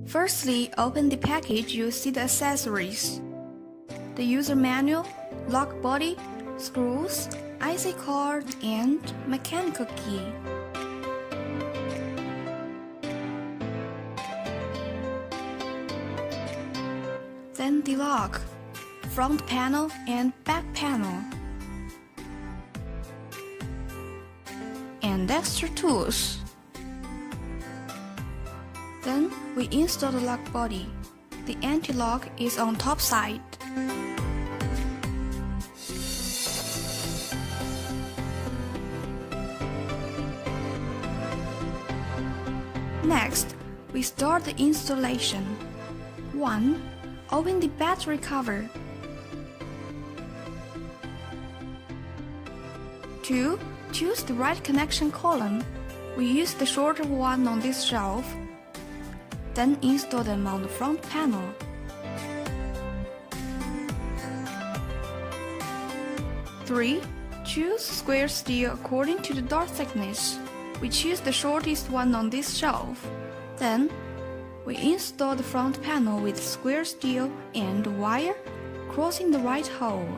Firstly, open the package. You see the accessories, the user manual, lock body, screws, IC card, and mechanical key. Then the lock, front panel and back panel, and extra tools. Then we install the lock body. The anti-lock is on top side. Next, we start the installation. 1. Open the battery cover. 2. Choose the right connection column. We use the shorter one on this shelf. Then install them on the front panel. 3. Choose square steel according to the door thickness. We choose the shortest one on this shelf. Then, we install the front panel with square steel and wire crossing the right hole.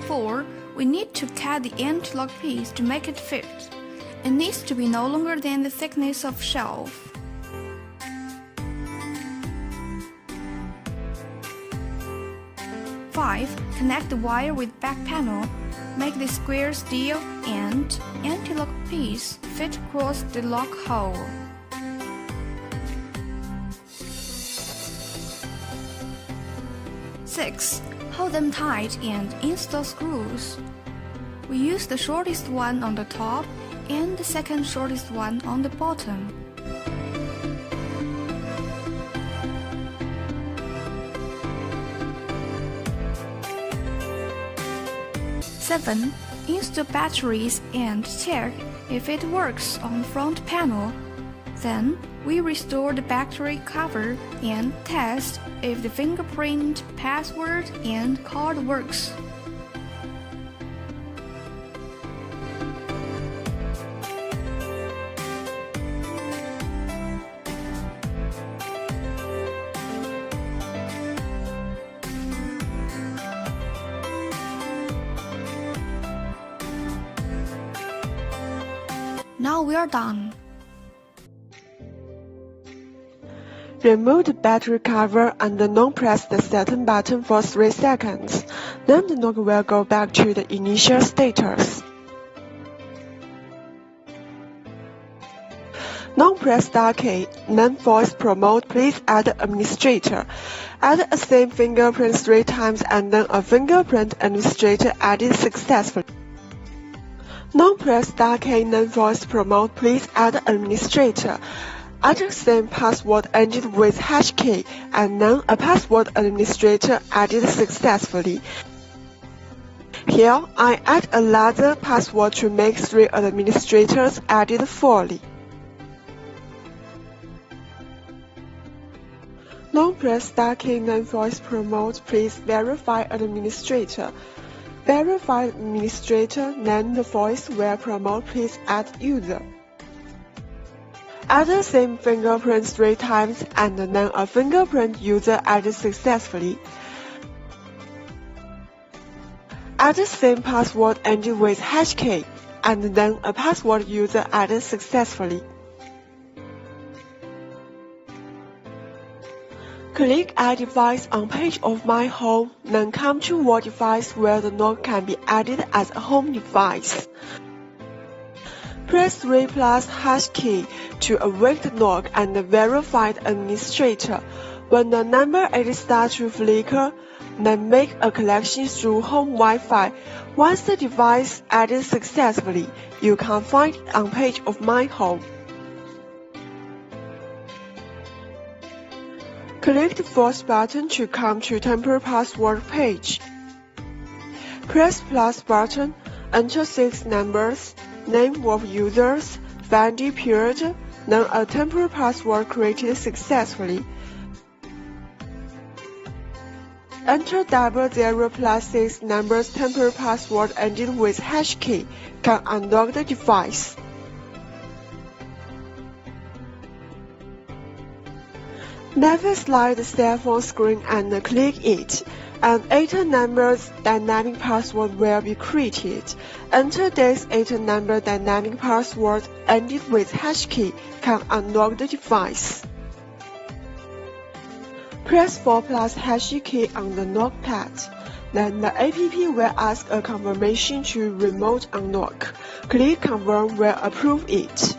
4. We need to cut the anti-lock piece to make it fit. It needs to be no longer than the thickness of shelf. 5. Connect the wire with back panel. Make the square steel and anti-lock piece fit across the lock hole. 6. Hold them tight and install screws. We use the shortest one on the top and the second shortest one on the bottom. 7. Install batteries and check if it works on the front panel. Then, we restore the battery cover and test if the fingerprint, password, and card works. Now we are done. Remove the battery cover and then press the setting button for 3 seconds. Then the lock will go back to the initial status. Now press Start key, then voice prompt please add administrator. Add a same fingerprint 3 times and then a fingerprint administrator added successfully. Now press Start key, then voice prompt please add administrator. Add the same password ended with hash key and then a password administrator added successfully. Here, I add another password to make 3 administrators added fully. Now press Start key, then voice prompt please verify administrator. Verify administrator, then the voice will promote please add user. Add the same fingerprint 3 times and then a fingerprint user added successfully. Add the same password ending with hash key and then a password user added successfully. Click Add Device on page of My Home, then come to what device where the lock can be added as a home device. Press 3 plus hash key to awake the lock and verify the administrator. When the number 8 starts to flicker, then make a connection through home Wi-Fi. Once the device added successfully, you can find it on page of My Home. Click the fourth button to come to temporary password page. Press plus button, enter 6 numbers, name of users, validity period, then a temporary password created successfully. Enter 00 plus 6 numbers temporary password ending with hash key, can unlock the device. Never slide the cell phone screen and click it. An 8-number dynamic password will be created. Enter this 8-number dynamic password ended with hash key can unlock the device. Press 4+ hash key on the lock pad. Then the app will ask a confirmation to remote unlock. Click confirm will approve it.